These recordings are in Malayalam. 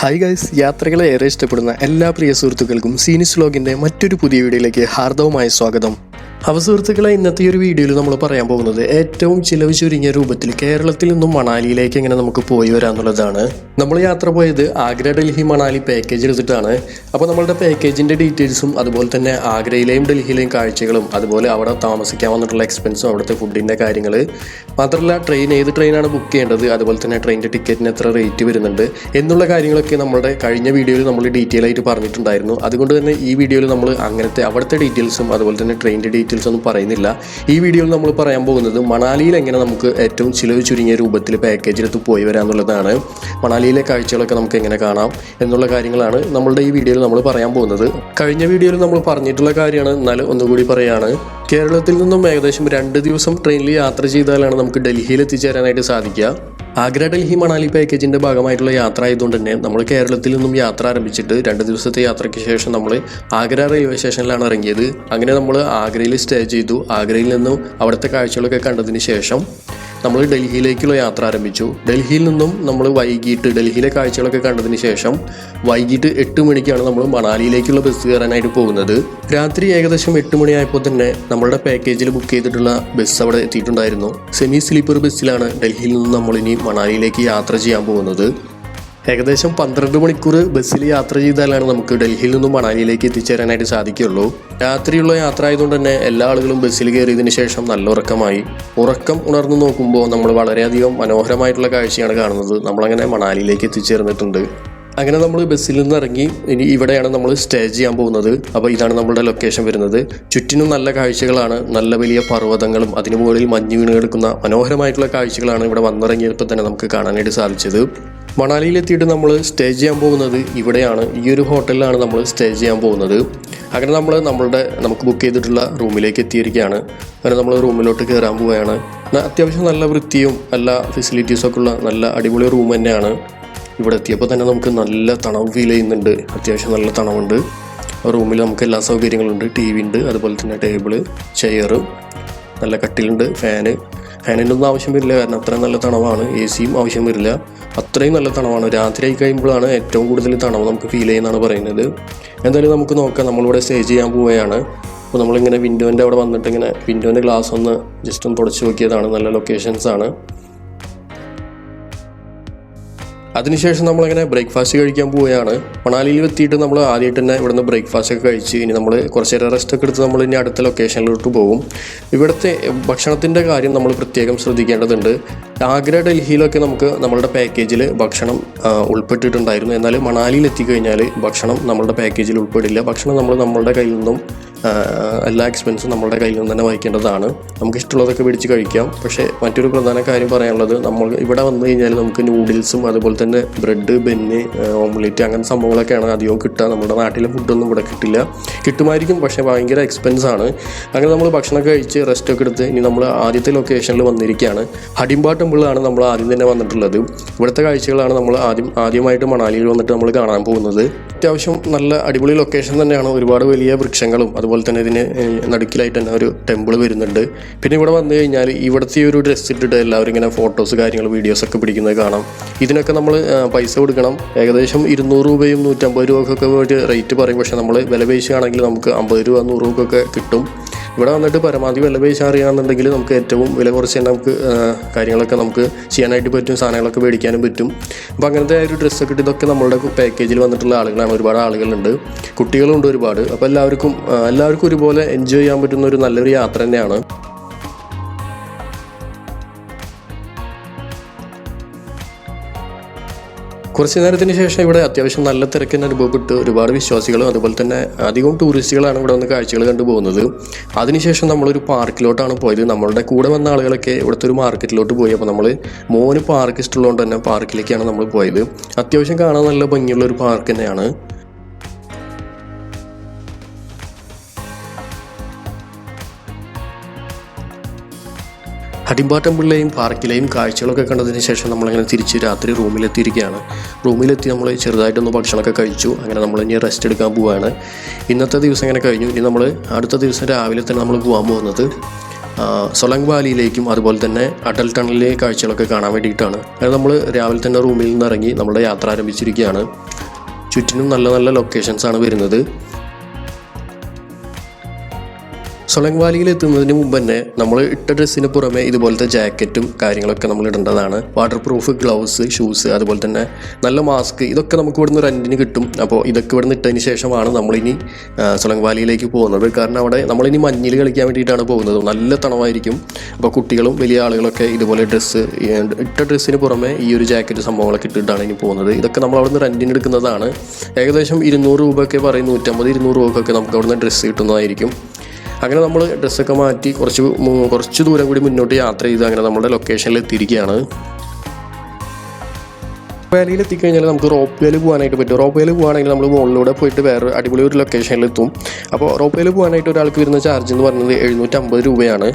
ഹായ് ഗൈസ്, യാത്രകളെ ഏറെ ഇഷ്ടപ്പെടുന്ന എല്ലാ പ്രിയ സുഹൃത്തുക്കൾക്കും സീനിസ് വ്ലോഗിൻ്റെ മറ്റൊരു പുതിയ വീഡിയോയിലേക്ക് ഹാർദവമായ സ്വാഗതം. സുഹൃത്തുക്കളെ, ഇന്നത്തെ ഈ ഒരു വീഡിയോയിൽ നമ്മൾ പറയാൻ പോകുന്നത് ഏറ്റവും ചിലവ് ചുരുങ്ങിയ രൂപത്തിൽ കേരളത്തിൽ നിന്നും മണാലിയിലേക്ക് എങ്ങനെ നമുക്ക് പോയി വരാമെന്നുള്ളതാണ്. നമ്മൾ യാത്ര പോയത് ആഗ്ര ഡൽഹി മണാലി പാക്കേജ് എടുത്തിട്ടാണ്. അപ്പോൾ നമ്മളുടെ പാക്കേജിൻ്റെ ഡീറ്റെയിൽസും അതുപോലെ തന്നെ ആഗ്രയിലെയും ഡൽഹിയിലെയും കാഴ്ചകളും അതുപോലെ അവിടെ താമസിക്കാൻ വന്നിട്ടുള്ള എക്സ്പെൻസും അവിടുത്തെ ഫുഡിൻ്റെ കാര്യങ്ങൾ മാത്രമല്ല ഏത് ട്രെയിനാണ് ബുക്ക് ചെയ്യേണ്ടത്, അതുപോലെ തന്നെ ട്രെയിനിൻ്റെ ടിക്കറ്റിന് എത്ര റേറ്റ് വരുന്നുണ്ട് എന്നുള്ള കാര്യങ്ങളൊക്കെ നമ്മുടെ കഴിഞ്ഞ വീഡിയോയിൽ നമ്മൾ ഡീറ്റെയിൽ ആയിട്ട് പറഞ്ഞിട്ടുണ്ടായിരുന്നു. അതുകൊണ്ട് തന്നെ ഈ വീഡിയോയിൽ നമ്മൾ അവിടുത്തെ ഡീറ്റെയിൽസും അതുപോലെ തന്നെ ട്രെയിനിൻ്റെ ഡീറ്റെയിൽസ് ഒന്നും പറയുന്നില്ല. ഈ വീഡിയോയിൽ നമ്മൾ പറയാൻ പോകുന്നത് മണാലിയിൽ എങ്ങനെ നമുക്ക് ഏറ്റവും ചിലവ് ചുരുങ്ങിയ രൂപത്തിൽ പാക്കേജിലെത്ത് പോയി വരാമെന്നുള്ളതാണ്. മണാലിയിലെ കാഴ്ചകളൊക്കെ നമുക്ക് എങ്ങനെ കാണാം എന്നുള്ള കാര്യങ്ങളാണ് നമ്മളുടെ ഈ വീഡിയോയിൽ നമ്മൾ പറയാൻ പോകുന്നത്. കഴിഞ്ഞ വീഡിയോയിൽ നമ്മൾ പറഞ്ഞിട്ടുള്ള കാര്യമാണ്, എന്നാലും ഒന്നുകൂടി പറയുകയാണ്. കേരളത്തിൽ നിന്നും ഏകദേശം 2 ദിവസം ട്രെയിനിൽ യാത്ര ചെയ്താലാണ് നമുക്ക് ഡൽഹിയിൽ എത്തിച്ചേരാനായിട്ട് സാധിക്കുക. ആഗ്ര ഡൽഹി മണാലി പാക്കേജിൻ്റെ ഭാഗമായിട്ടുള്ള യാത്ര ആയതുകൊണ്ട് തന്നെ നമ്മൾ കേരളത്തിൽ നിന്നും യാത്ര ആരംഭിച്ചിട്ട് 2 ദിവസത്തെ യാത്രയ്ക്ക് ശേഷം നമ്മൾ ആഗ്ര റെയിൽവേ സ്റ്റേഷനിലാണ് ഇറങ്ങിയത്. അങ്ങനെ നമ്മൾ ആഗ്രയിൽ സ്റ്റേ ചെയ്തു. ആഗ്രയിൽ നിന്നും അവിടുത്തെ കാഴ്ചകളൊക്കെ കണ്ടതിന് ശേഷം നമ്മൾ ഡൽഹിയിലേക്കുള്ള യാത്ര ആരംഭിച്ചു. ഡൽഹിയിൽ നിന്നും നമ്മൾ ഡൽഹിയിലെ കാഴ്ചകളൊക്കെ കണ്ടതിന് ശേഷം വൈകിട്ട് 8 മണിക്കാണ് നമ്മൾ മണാലിയിലേക്കുള്ള ബസ് കയറാനായിട്ട് പോകുന്നത്. രാത്രി ഏകദേശം 8 മണിയായപ്പോൾ തന്നെ നമ്മളുടെ പാക്കേജിൽ ബുക്ക് ചെയ്തിട്ടുള്ള ബസ് അവിടെ എത്തിയിട്ടുണ്ടായിരുന്നു. സെമി സ്ലീപ്പർ ബസ്സിലാണ് ഡൽഹിയിൽ നിന്നും നമ്മളിനി മണാലിയിലേക്ക് യാത്ര ചെയ്യാൻ പോകുന്നത്. ഏകദേശം 12 മണിക്കൂർ ബസ്സിൽ യാത്ര ചെയ്താലാണ് നമുക്ക് ഡൽഹിയിൽ നിന്നും മണാലിയിലേക്ക് എത്തിച്ചേരാനായിട്ട് സാധിക്കുകയുള്ളൂ. രാത്രിയുള്ള യാത്ര ആയതുകൊണ്ട് തന്നെ എല്ലാ ആളുകളും ബസ്സിൽ കയറിയതിന് ശേഷം നല്ല ഉറക്കം ഉണർന്നു നോക്കുമ്പോൾ നമ്മൾ വളരെയധികം മനോഹരമായിട്ടുള്ള കാഴ്ചയാണ് കാണുന്നത്. നമ്മളങ്ങനെ മണാലിയിലേക്ക് എത്തിച്ചേർന്നിട്ടുണ്ട്. അങ്ങനെ നമ്മൾ ബസ്സിൽ നിന്ന് ഇറങ്ങി ഇനി ഇവിടെയാണ് നമ്മൾ സ്റ്റേ ചെയ്യാൻ പോകുന്നത്. അപ്പോൾ ഇതാണ് നമ്മളുടെ ലൊക്കേഷൻ വരുന്നത്. ചുറ്റിനും നല്ല കാഴ്ചകളാണ്, നല്ല വലിയ പർവ്വതങ്ങളും അതിനു മുകളിൽ മഞ്ഞ് വീണ് കിടക്കുന്ന മനോഹരമായിട്ടുള്ള കാഴ്ചകളാണ് ഇവിടെ വന്നിറങ്ങിയപ്പോൾ തന്നെ നമുക്ക് കാണാനായിട്ട് സാധിച്ചത്. മണാലിയിലെത്തിയിട്ട് നമ്മൾ സ്റ്റേ ചെയ്യാൻ പോകുന്നത് ഇവിടെയാണ്. ഈ ഒരു ഹോട്ടലിലാണ് നമ്മൾ സ്റ്റേ ചെയ്യാൻ പോകുന്നത്. അങ്ങനെ നമുക്ക് ബുക്ക് ചെയ്തിട്ടുള്ള റൂമിലേക്ക് എത്തിയിരിക്കുകയാണ്. അങ്ങനെ നമ്മൾ റൂമിലോട്ട് കയറാൻ പോവുകയാണ്. അത്യാവശ്യം നല്ല വൃത്തിയും എല്ലാ ഫെസിലിറ്റീസൊക്കെ ഉള്ള നല്ല അടിപൊളി റൂം തന്നെയാണ്. ഇവിടെ എത്തിയപ്പോൾ തന്നെ നമുക്ക് നല്ല തണവ് ഫീൽ ചെയ്യുന്നുണ്ട്. അത്യാവശ്യം നല്ല തണവുണ്ട്. റൂമിൽ നമുക്ക് എല്ലാ സൗകര്യങ്ങളുണ്ട്. TV ഉണ്ട്, അതുപോലെ തന്നെ ടേബിള്, ചെയർ, നല്ല കട്ടിലുണ്ട്, ഫാനിൻ്റെ ഒന്നും ആവശ്യം വരില്ല, കാരണം അത്രയും നല്ല തണവാണ്. AC-യും ആവശ്യം വരില്ല, അത്രയും നല്ല തണവാണ്. രാത്രി ആയി കഴിയുമ്പോഴാണ് ഏറ്റവും കൂടുതൽ തണവ് നമുക്ക് ഫീൽ ചെയ്യുന്നതാണ് പറയുന്നത്. എന്തായാലും നമുക്ക് നോക്കാം. നമ്മളിവിടെ സ്റ്റേ ചെയ്യാൻ പോവുകയാണ്. അപ്പോൾ നമ്മളിങ്ങനെ വിൻഡോൻ്റെ അവിടെ വന്നിട്ട് ഇങ്ങനെ വിൻഡോൻ്റെ ഗ്ലാസ് ഒന്ന് ജസ്റ്റ് ഒന്ന് തുടച്ച് നോക്കിയതാണ്. നല്ല ലൊക്കേഷൻസാണ്. അതിനുശേഷം നമ്മളിങ്ങനെ ബ്രേക്ക്ഫാസ്റ്റ് കഴിക്കാൻ പോവുകയാണ്. മണാലിയിൽ എത്തിയിട്ട് നമ്മൾ ആദ്യമായിട്ട് തന്നെ ഇവിടുന്ന് ബ്രേക്ക്ഫാസ്റ്റ് ഒക്കെ കഴിച്ച് ഇനി നമ്മൾ കുറച്ച് നേരം റെസ്റ്റ് ഒക്കെ എടുത്ത് നമ്മൾ ഇനി അടുത്ത ലൊക്കേഷനിലോട്ട് പോകും. ഇവിടുത്തെ ഭക്ഷണത്തിൻ്റെ കാര്യം നമ്മൾ പ്രത്യേകം ശ്രദ്ധിക്കേണ്ടതുണ്ട്. ആഗ്ര ഡൽഹിയിലൊക്കെ നമുക്ക് നമ്മളുടെ പാക്കേജിൽ ഭക്ഷണം ഉൾപ്പെട്ടിട്ടുണ്ടായിരുന്നു. എന്നാൽ മണാലിയിൽ എത്തിക്കഴിഞ്ഞാൽ ഭക്ഷണം നമ്മളുടെ പാക്കേജിൽ ഉൾപ്പെടില്ല. ഭക്ഷണം നമ്മളുടെ കയ്യിൽ നിന്നും എല്ലാ എക്സ്പെൻസും നമ്മളുടെ കയ്യിൽ നിന്ന് തന്നെ വഹിക്കേണ്ടതാണ്. നമുക്ക് ഇഷ്ടമുള്ളതൊക്കെ പിടിച്ച് കഴിക്കാം. പക്ഷേ മറ്റൊരു പ്രധാന കാര്യം പറയാനുള്ളത്, നമ്മൾ ഇവിടെ വന്നു കഴിഞ്ഞാൽ നമുക്ക് നൂഡിൽസും അതുപോലെ തന്നെ ബ്രെഡ്, ബെന്ന്, ഓംലെറ്റ് അങ്ങനെ സംഭവങ്ങളൊക്കെയാണ് അധികവും കിട്ടുക. നമ്മുടെ നാട്ടിലെ ഫുഡൊന്നും ഇവിടെ കിട്ടുമായിരിക്കും, പക്ഷേ ഭയങ്കര എക്സ്പെൻസാണ്. അങ്ങനെ നമ്മൾ ഭക്ഷണമൊക്കെ കഴിച്ച് റെസ്റ്റൊക്കെ എടുത്ത് ഇനി നമ്മൾ ആദ്യത്തെ ലൊക്കേഷനിൽ വന്നിരിക്കുകയാണ്. ഹഡിംബ ടെമ്പിളാണ് നമ്മൾ ആദ്യം തന്നെ വന്നിട്ടുള്ളത്. ഇവിടുത്തെ കാഴ്ചകളാണ് നമ്മൾ ആദ്യമായിട്ട് മണാലിയിൽ വന്നിട്ട് നമ്മൾ കാണാൻ പോകുന്നത്. അത്യാവശ്യം നല്ല അടിപൊളി ലൊക്കേഷൻ തന്നെയാണ്. ഒരുപാട് വലിയ വൃക്ഷങ്ങളും അതുപോലെ തന്നെ ഇതിന് നടുക്കിലായിട്ട് തന്നെ ഒരു ടെമ്പിൾ വരുന്നുണ്ട്. പിന്നെ ഇവിടെ വന്നു കഴിഞ്ഞാൽ ഇവിടുത്തെ ഒരു ഡ്രസ്സ് ഇട്ടിട്ട് എല്ലാവരും ഇങ്ങനെ ഫോട്ടോസ് വീഡിയോസൊക്കെ പിടിക്കുന്നത് കാണാം. ഇതിനൊക്കെ നമ്മൾ പൈസ കൊടുക്കണം. ഏകദേശം 200 രൂപയും 150 രൂപക്കൊക്കെ ഒരു റേറ്റ് പറയും. പക്ഷേ നമ്മൾ വില പേശുകയാണെങ്കിൽ നമുക്ക് 50 രൂപ 100 രൂപക്കൊക്കെ കിട്ടും. ഇവിടെ വന്നിട്ട് പരമാവധി വില പേശ അറിയാമെന്നുണ്ടെങ്കിൽ നമുക്ക് ഏറ്റവും വില കുറച്ച് തന്നെ നമുക്ക് കാര്യങ്ങളൊക്കെ നമുക്ക് ചെയ്യാനായിട്ട് പറ്റും, സാധനങ്ങളൊക്കെ മേടിക്കാനും പറ്റും. അപ്പോൾ അങ്ങനത്തെ ഒരു ഡ്രസ്സൊക്കെ ഇട്ട് ഇതൊക്കെ നമ്മളുടെ പാക്കേജിൽ വന്നിട്ടുള്ള ആളുകളാണ്. ഒരുപാട് ആളുകളുണ്ട്, കുട്ടികളുണ്ട് ഒരുപാട്. അപ്പോൾ എല്ലാവർക്കും ഒരുപോലെ എൻജോയ് ചെയ്യാൻ പറ്റുന്ന ഒരു നല്ലൊരു യാത്ര തന്നെയാണ്. കുറച്ച് നേരത്തിന് ശേഷം ഇവിടെ അത്യാവശ്യം നല്ല തിരക്കിന് അനുഭവപ്പെട്ട് ഒരുപാട് വിശ്വാസികളും അതുപോലെ തന്നെ അധികവും ടൂറിസ്റ്റുകളാണ് ഇവിടെ വന്ന് കാഴ്ചകൾ കണ്ടുപോകുന്നത്. അതിനുശേഷം നമ്മളൊരു പാർക്കിലോട്ടാണ് പോയത്. നമ്മളുടെ കൂടെ വന്ന ആളുകളൊക്കെ ഇവിടുത്തെ ഒരു മാർക്കറ്റിലോട്ട് പോയി. അപ്പോൾ മോന് പാർക്ക് ഇഷ്ടമുള്ളതുകൊണ്ട് തന്നെ പാർക്കിലേക്കാണ് നമ്മൾ പോയത്. അത്യാവശ്യം കാണാൻ നല്ല ഭംഗിയുള്ള ഒരു പാർക്ക് തന്നെയാണ്. ഹഡിംബ ടെമ്പിളിലെയും പാർക്കിലെയും കാഴ്ചകളൊക്കെ കണ്ടതിന് ശേഷം നമ്മളങ്ങനെ തിരിച്ച് രാത്രി റൂമിലെത്തിയിരിക്കുകയാണ്. റൂമിലെത്തി നമ്മൾ ചെറുതായിട്ടൊന്ന് ഭക്ഷണമൊക്കെ കഴിച്ചു. അങ്ങനെ നമ്മൾ ഇനി റെസ്റ്റ് എടുക്കാൻ പോവുകയാണ്. ഇന്നത്തെ ദിവസം ഇങ്ങനെ കഴിഞ്ഞു. ഇനി നമ്മൾ അടുത്ത ദിവസം രാവിലെ തന്നെ നമ്മൾ പോകാൻ പോകുന്നത് സൊലങ് വാലിയിലേക്കും അതുപോലെ തന്നെ അടൽ ടണലിലെ കാഴ്ചകളൊക്കെ കാണാൻ വേണ്ടിയിട്ടാണ്. അത് നമ്മൾ രാവിലെ തന്നെ റൂമിൽ നിന്ന് ഇറങ്ങി നമ്മുടെ യാത്ര ആരംഭിച്ചിരിക്കുകയാണ്. ചുറ്റിനും നല്ല നല്ല ലൊക്കേഷൻസാണ് വരുന്നത്. സൊലങ് വാലിയിൽ എത്തുന്നതിന് മുമ്പ് തന്നെ നമ്മൾ ഇട്ട ഡ്രസ്സിന് പുറമെ ഇതുപോലത്തെ ജാക്കറ്റും കാര്യങ്ങളൊക്കെ നമ്മൾ ഇടേണ്ടതാണ്. വാട്ടർ പ്രൂഫ് ഗ്ലൗസ്, ഷൂസ്, അതുപോലെ തന്നെ നല്ല മാസ്ക്, ഇതൊക്കെ നമുക്ക് ഇവിടുന്ന് റെൻറ്റിന് കിട്ടും. അപ്പോൾ ഇതൊക്കെ ഇവിടുന്ന് ഇട്ടതിന് ശേഷമാണ് നമ്മളിനി സൊലങ് വാലിയിലേക്ക് പോകുന്നത്. കാരണം അവിടെ നമ്മളിനി മഞ്ഞിൽ കളിക്കാൻ വേണ്ടിയിട്ടാണ് പോകുന്നത്. നല്ല തണവായിരിക്കും. അപ്പോൾ കുട്ടികളും വലിയ ആളുകളൊക്കെ ഇതുപോലെ ഇട്ട ഡ്രസ്സിന് പുറമെ ഈ ഒരു ജാക്കറ്റ് സംഭവങ്ങളൊക്കെ ഇട്ടിട്ടാണ് ഇനി പോകുന്നത്. ഇതൊക്കെ നമ്മൾ അവിടുന്ന് റെൻറ്റിന് എടുക്കുന്നതാണ്. ഏകദേശം 200 രൂപയൊക്കെ പറയും, 150-200 രൂപയൊക്കെ നമുക്ക് അവിടുന്ന് ഡ്രസ്സ് കിട്ടുന്നതായിരിക്കും. അങ്ങനെ നമ്മൾ ഡ്രസ്സൊക്കെ മാറ്റി കുറച്ച് ദൂരം കൂടി മുന്നോട്ട് യാത്ര ചെയ്ത് അങ്ങനെ നമ്മുടെ ലൊക്കേഷനിൽ എത്തിയിരിക്കുകയാണ്. വാലിയിൽ എത്തിക്കഴിഞ്ഞാൽ നമുക്ക് റോപ്പ് വേയിൽ പോകാനായിട്ട് പറ്റും. റോപ്പ് വേയിൽ പോകുകയാണെങ്കിൽ നമ്മൾ മുകളിലൂടെ പോയിട്ട് വേറെ അടിപൊളി ഒരു ലൊക്കേഷനിൽ എത്തും. അപ്പോൾ റോപ്പ് വേയിൽ പോകാനായിട്ട് ഒരാൾക്ക് വരുന്ന ചാർജ് എന്ന് പറയുന്നത് 750 രൂപയാണ്.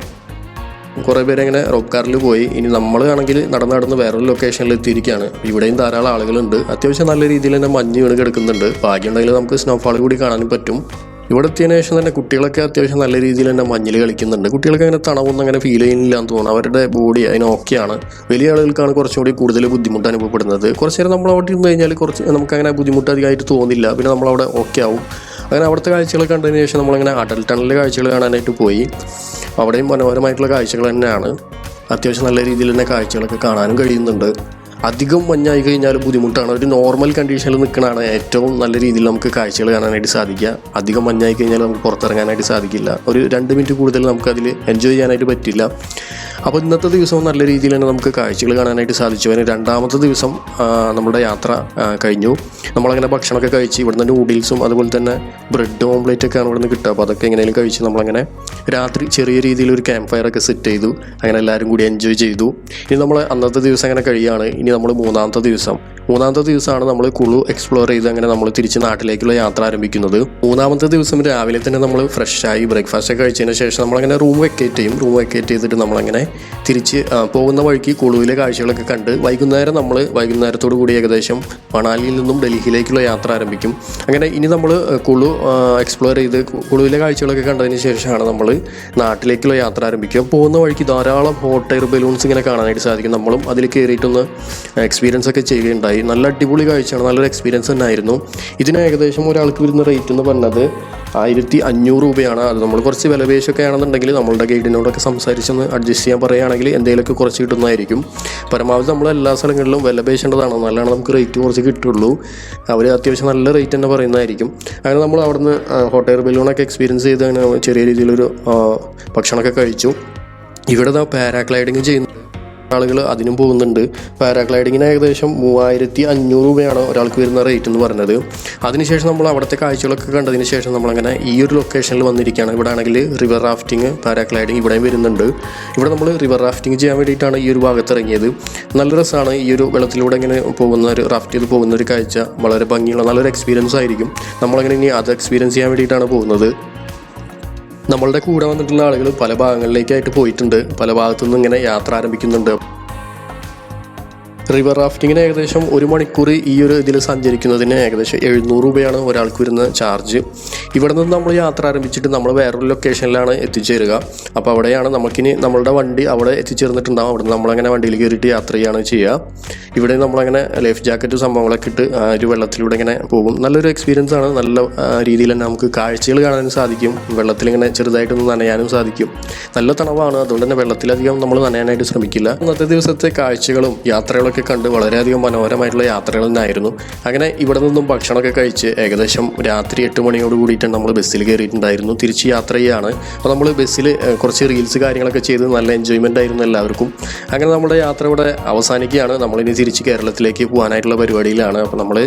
കുറേ പേര് അങ്ങനെ റോപ്പ് കാറിൽ പോയി. ഇനി നമ്മൾ ആണെങ്കിൽ നടന്ന് വേറൊരു ലൊക്കേഷനിൽ എത്തിയിരിക്കുകയാണ്. ഇവിടെയും ധാരാളം ആളുകളുണ്ട്. അത്യാവശ്യം നല്ല രീതിയിൽ തന്നെ മഞ്ഞ് വീണ് കിടക്കുന്നുണ്ട്. ഭാഗ്യമുണ്ടെങ്കിൽ നമുക്ക് സ്നോഫാൾ കൂടി കാണാനും പറ്റും. ഇവിടെ എത്തിയതിനു ശേഷം തന്നെ കുട്ടികളൊക്കെ അത്യാവശ്യം നല്ല രീതിയിൽ തന്നെ മഞ്ഞിൽ കളിക്കുന്നുണ്ട്. കുട്ടികൾക്ക് അങ്ങനെ തണവൊന്നും അങ്ങനെ ഫീൽ ചെയ്യുന്നില്ല എന്ന് തോന്നുന്നു. അവരുടെ ബോഡി അതിന് ഓക്കെയാണ്. വലിയ ആളുകൾക്കാണ് കുറച്ചും കൂടി കൂടുതൽ ബുദ്ധിമുട്ട് അനുഭവപ്പെടുന്നത്. കുറച്ച് നേരം നമ്മൾ അവിടെ ഇരുന്ന് കഴിഞ്ഞാൽ നമുക്കങ്ങനെ ബുദ്ധിമുട്ട് അധികമായിട്ട് തോന്നില്ല. പിന്നെ നമ്മളവിടെ ഓക്കെ ആവും. അങ്ങനെ അവിടുത്തെ കാഴ്ചകൾ കണ്ടതിന് ശേഷം നമ്മളങ്ങനെ അടൽ ടണലിലെ കാഴ്ചകൾ കാണാനായിട്ട് പോയി. അവിടെയും മനോഹരമായിട്ടുള്ള കാഴ്ചകൾ തന്നെയാണ്. അത്യാവശ്യം നല്ല രീതിയിൽ തന്നെ കാഴ്ചകളൊക്കെ കാണാനും കഴിയുന്നുണ്ട്. അധികം മഞ്ഞായി കഴിഞ്ഞാൽ ബുദ്ധിമുട്ടാണ്. ഒരു നോർമൽ കണ്ടീഷനിൽ നിൽക്കണതാണ് ഏറ്റവും നല്ല രീതിയിൽ നമുക്ക് കാഴ്ചകൾ കാണാനായിട്ട് സാധിക്കുക. അധികം മഞ്ഞായി കഴിഞ്ഞാൽ നമുക്ക് പുറത്തിറങ്ങാനായിട്ട് സാധിക്കില്ല. ഒരു 2 മിനിറ്റ് കൂടുതൽ നമുക്കതിൽ എൻജോയ് ചെയ്യാനായിട്ട് പറ്റില്ല. അപ്പോൾ ഇന്നത്തെ ദിവസവും നല്ല രീതിയിൽ തന്നെ നമുക്ക് കാഴ്ചകൾ കാണാനായിട്ട് സാധിച്ചു. അതിന് രണ്ടാമത്തെ ദിവസം നമ്മുടെ യാത്ര കഴിഞ്ഞു. നമ്മളങ്ങനെ ഭക്ഷണമൊക്കെ കഴിച്ച് ഇവിടുന്ന് നൂഡിൽസും അതുപോലെ തന്നെ ബ്രെഡ് ഓംപ്ലേറ്റൊക്കെയാണ് ഇവിടുന്ന് കിട്ടുക. അപ്പോൾ അതൊക്കെ എങ്ങനെയും കഴിച്ച് നമ്മളങ്ങനെ രാത്രി ചെറിയ രീതിയിലൊരു ക്യാമ്പ് ഫയറൊക്കെ സെറ്റ് ചെയ്തു. അങ്ങനെ എല്ലാവരും കൂടി എൻജോയ് ചെയ്തു. ഇനി നമ്മൾ അന്നത്തെ ദിവസം അങ്ങനെ കഴിയുകയാണ്. ഇനി നമ്മൾ മൂന്നാമത്തെ ദിവസമാണ് നമ്മൾ കുളു എക്സ്പ്ലോർ ചെയ്ത് അങ്ങനെ നമ്മൾ തിരിച്ച് നാട്ടിലേക്കുള്ള യാത്ര ആരംഭിക്കുന്നത്. മൂന്നാമത്തെ ദിവസം രാവിലെ തന്നെ നമ്മൾ ഫ്രഷായി ബ്രേക്ക്ഫാസ്റ്റ് ഒക്കെ കഴിച്ചതിന് ശേഷം നമ്മളങ്ങനെ റൂം വെക്കേറ്റ് ചെയ്തിട്ട് നമ്മളങ്ങനെ തിരിച്ച് പോകുന്ന വഴിക്ക് കുളുവിലെ കാഴ്ചകളൊക്കെ കണ്ട് വൈകുന്നേരത്തോടു കൂടി ഏകദേശം മണാലിയിൽ നിന്നും ഡൽഹിയിലേക്കുള്ള യാത്ര ആരംഭിക്കും. അങ്ങനെ ഇനി നമ്മൾ കുളു എക്സ്പ്ലോർ ചെയ്ത് കുളുവിലെ കാഴ്ചകളൊക്കെ കണ്ടതിന് ശേഷമാണ് നമ്മൾ നാട്ടിലേക്കുള്ള യാത്ര ആരംഭിക്കുക. പോകുന്ന വഴിക്ക് ധാരാളം ഹോട്ട് എയർ ബലൂൺസ് ഇങ്ങനെ കാണാനായിട്ട് സാധിക്കും. നമ്മളും അതിൽ കയറിയിട്ടൊന്ന് എക്സ്പീരിയൻസ് ഒക്കെ ചെയ്യുകയുണ്ടായി. നല്ല അടിപൊളി കാഴ്ചയാണ്. നല്ലൊരു എക്സ്പീരിയൻസ് തന്നെ ആയിരുന്നു. ഇതിന് ഏകദേശം ഒരാൾക്ക് വരുന്ന റേറ്റ് എന്ന് പറഞ്ഞത് 1500 രൂപയാണ്. അത് നമ്മൾ കുറച്ച് വിലപേശൊക്കെ ആണെന്നുണ്ടെങ്കിൽ നമ്മളുടെ ഗൈഡിനോടൊക്കെ സംസാരിച്ചൊന്ന് അഡ്ജസ്റ്റ് ചെയ്യാൻ പറയുകയാണെങ്കിൽ എന്തെങ്കിലുമൊക്കെ കുറച്ച് കിട്ടുന്നതായിരിക്കും. പരമാവധി നമ്മൾ എല്ലാ സ്ഥലങ്ങളിലും വിലപേശേണ്ടതാണ്. നല്ലതാണ് നമുക്ക് റേറ്റ് കുറച്ച് കിട്ടുള്ളൂ. അവർ അത്യാവശ്യം നല്ല റേറ്റ് തന്നെ പറയുന്നതായിരിക്കും. അങ്ങനെ നമ്മൾ അവിടുന്ന് ഹോട്ട് എയർ ബലൂണൊക്കെ എക്സ്പീരിയൻസ് ചെയ്ത് അങ്ങനെ ചെറിയ രീതിയിലൊരു ഭക്ഷണമൊക്കെ കഴിച്ചു. ഇവിടെ പാരാഗ്ലൈഡിങ് ചെയ്യുന്ന ആളുകൾ അതിനും പോകുന്നുണ്ട്. പാരാഗ്ലൈഡിങ്ങിന് ഏകദേശം 3500 രൂപയാണ് ഒരാൾക്ക് വരുന്ന റേറ്റ് എന്ന് പറഞ്ഞത്. അതിനുശേഷം നമ്മൾ അവിടുത്തെ കാഴ്ചകളൊക്കെ കണ്ടതിന് ശേഷം നമ്മളങ്ങനെ ഈ ഒരു ലൊക്കേഷനിൽ വന്നിരിക്കുകയാണ്. ഇവിടെ ആണെങ്കിൽ റിവർ റാഫ്റ്റിംഗ്, പാരാഗ്ലൈഡിങ് ഇവിടെയും വരുന്നുണ്ട്. ഇവിടെ നമ്മൾ റിവർ റാഫ്റ്റിംഗ് ചെയ്യാൻ വേണ്ടിയിട്ടാണ് ഈ ഒരു ഭാഗത്ത് ഇറങ്ങിയത്. നല്ല രസമാണ് ഈ ഒരു വെള്ളത്തിലൂടെ ഇങ്ങനെ റാഫ്റ്റ് ചെയ്ത് പോകുന്ന ഒരു കാഴ്ച. വളരെ ഭംഗിയുള്ള നല്ലൊരു എക്സ്പീരിയൻസ് ആയിരിക്കും. നമ്മളങ്ങനെ ഇനി അത് എക്സ്പീരിയൻസ് ചെയ്യാൻ വേണ്ടിയിട്ടാണ് പോകുന്നത്. നമ്മളുടെ കൂടെ വന്നിട്ടുള്ള ആളുകൾ പല ഭാഗങ്ങളിലേക്കായിട്ട് പോയിട്ടുണ്ട്. പല ഭാഗത്തുനിന്ന് ഇങ്ങനെ യാത്ര ആരംഭിക്കുന്നുണ്ട്. റിവർ റാഫ്റ്റിങ്ങിന് ഏകദേശം 1 മണിക്കൂർ ഈ ഒരു ഇതിൽ സഞ്ചരിക്കുന്നതിന് ഏകദേശം 700 രൂപയാണ് ഒരാൾക്ക് വരുന്ന ചാർജ്. ഇവിടെ നിന്ന് നമ്മൾ യാത്ര ആരംഭിച്ചിട്ട് നമ്മൾ വേറൊരു ലൊക്കേഷനിലാണ് എത്തിച്ചേരുക. അപ്പോൾ അവിടെയാണ് നമുക്കിനി നമ്മളുടെ വണ്ടി അവിടെ എത്തിച്ചേർന്നിട്ടുണ്ടാകും. അവിടെ നിന്ന് നമ്മളങ്ങനെ വണ്ടിയിൽ കയറിയിട്ട് യാത്ര ചെയ്യുകയാണ് ചെയ്യുക. ഇവിടെ നമ്മളങ്ങനെ ലൈഫ് ജാക്കറ്റ് സംഭവങ്ങളൊക്കെ ഇട്ട് ഒരു വെള്ളത്തിലൂടെ ഇങ്ങനെ പോകും. നല്ലൊരു എക്സ്പീരിയൻസ് ആണ്. നല്ല രീതിയിൽ തന്നെ നമുക്ക് കാഴ്ചകൾ കാണാനും സാധിക്കും. വെള്ളത്തിലിങ്ങനെ ചെറുതായിട്ടൊന്ന് നനയാനും സാധിക്കും. നല്ല തണവാണ്. അതുകൊണ്ട് തന്നെ വെള്ളത്തിലധികം നമ്മൾ നനയാനായിട്ട് ശ്രമിക്കില്ല. ഇന്നത്തെ ദിവസത്തെ കാഴ്ചകളും യാത്രകളൊക്കെ കണ്ട് വളരെയധികം മനോഹരമായിട്ടുള്ള യാത്രകൾ തന്നെയായിരുന്നു. അങ്ങനെ ഇവിടെ നിന്നും ഭക്ഷണമൊക്കെ കഴിച്ച് ഏകദേശം രാത്രി 8 മണിയോട് കൂടിയിട്ട് നമ്മൾ ബസ്സിൽ കയറിയിട്ടുണ്ടായിരുന്നു. തിരിച്ച് യാത്ര ചെയ്യുകയാണ്. അപ്പോൾ നമ്മൾ ബസ്സിൽ കുറച്ച് റീൽസ് കാര്യങ്ങളൊക്കെ ചെയ്ത് നല്ല എൻജോയ്മെൻ്റ് ആയിരുന്നു എല്ലാവർക്കും. അങ്ങനെ നമ്മുടെ യാത്ര ഇവിടെ അവസാനിക്കുകയാണ്. നമ്മളിനി തിരിച്ച് കേരളത്തിലേക്ക് പോകാനായിട്ടുള്ള പരിപാടിയിലാണ്. അപ്പോൾ നമ്മൾ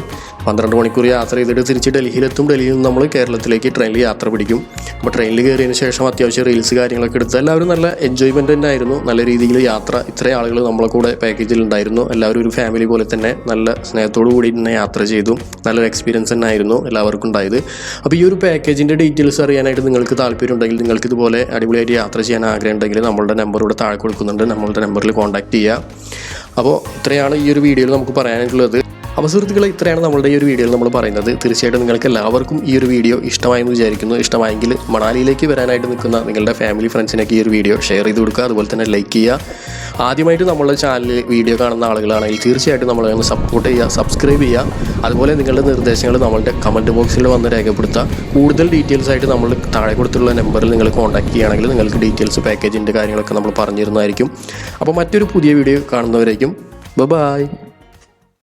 12 മണിക്കൂർ യാത്ര ചെയ്തിട്ട് തിരിച്ച് ഡൽഹിയിലെത്തും. ഡൽഹിയിൽ നിന്ന് നമ്മൾ കേരളത്തിലേക്ക് ട്രെയിനിൽ യാത്ര പിടിക്കും. അപ്പോൾ ട്രെയിനിൽ കയറിയതിന് ശേഷം അത്യാവശ്യം റീൽസ് കാര്യങ്ങളൊക്കെ എടുത്ത് എല്ലാവരും നല്ല എൻജോയ്മെൻറ്റ് തന്നെ ആയിരുന്നു. നല്ല രീതിയിൽ യാത്ര ഇത്രയും ആളുകൾ നമ്മളെ കൂടെ പാക്കേജിലുണ്ടായിരുന്നു. എല്ലാവരും ഒരു ഫാമിലി പോലെ തന്നെ നല്ല സ്നേഹത്തോടു കൂടി തന്നെ യാത്ര ചെയ്തു. നല്ലൊരു എക്സ്പീരിയൻസ് തന്നെ ആയിരുന്നു എല്ലാവർക്കും ഉണ്ടായത്. അപ്പോൾ ഈ ഒരു പാക്കേജിൻ്റെ ഡീറ്റെയിൽസ് അറിയാനായിട്ട് നിങ്ങൾക്ക് താല്പര്യം ഉണ്ടെങ്കിൽ, നിങ്ങൾക്ക് ഇതുപോലെ അടിപൊളിയായിട്ട് യാത്ര ചെയ്യാൻ ആഗ്രഹം ഉണ്ടെങ്കിൽ നമ്മളുടെ നമ്പർ ഇവിടെ താഴെ കൊടുക്കുന്നുണ്ട്. നമ്മളുടെ നമ്പറിൽ കോൺടാക്റ്റ് ചെയ്യുക. അപ്പോൾ ഇത്രയാണ് ഈ ഒരു വീഡിയോയിൽ നമുക്ക് പറയാനായിട്ടുള്ളത്. അപ്പോൾ സുഹൃത്തുക്കളെ, ഇത്രയാണ് നമ്മളുടെ ഈ ഒരു വീഡിയോയിൽ നമ്മൾ പറയുന്നത്. തീർച്ചയായിട്ടും നിങ്ങൾക്ക് എല്ലാവർക്കും ഈ ഒരു വീഡിയോ ഇഷ്ടമായെന്ന് വിചാരിക്കുന്നു. ഇഷ്ടമായെങ്കിൽ മണാലിയിലേക്ക് വരാനായിട്ട് നിൽക്കുന്ന നിങ്ങളുടെ ഫാമിലി ഫ്രണ്ട്സിനൊക്കെ ഈ ഒരു വീഡിയോ ഷെയർ ചെയ്ത് കൊടുക്കുക. അതുപോലെ തന്നെ ലൈക്ക് ചെയ്യുക. ആദ്യമായിട്ട് നമ്മളുടെ ചാനലിൽ വീഡിയോ കാണുന്ന ആളുകളാണെങ്കിൽ തീർച്ചയായിട്ടും നമ്മളെ ഒന്ന് സപ്പോർട്ട് ചെയ്യുക, സബ്സ്ക്രൈബ് ചെയ്യുക. അതുപോലെ നിങ്ങളുടെ നിർദ്ദേശങ്ങൾ നമ്മളുടെ കമൻറ്റ് ബോക്സിൽ വന്ന് രേഖപ്പെടുത്തുക. കൂടുതൽ ഡീറ്റെയിൽസ് ആയിട്ട് നമ്മൾ താഴെ കൊടുത്തുള്ള നമ്പറിൽ നിങ്ങൾ കോൺടാക്ട് ചെയ്യുകയാണെങ്കിൽ നിങ്ങൾക്ക് ഡീറ്റെയിൽസ് പാക്കേജിൻ്റെ കാര്യങ്ങളൊക്കെ നമ്മൾ പറഞ്ഞു തരുന്നതായിരിക്കും. അപ്പോൾ മറ്റൊരു പുതിയ വീഡിയോ കാണുന്നവരേക്കും ബൈ.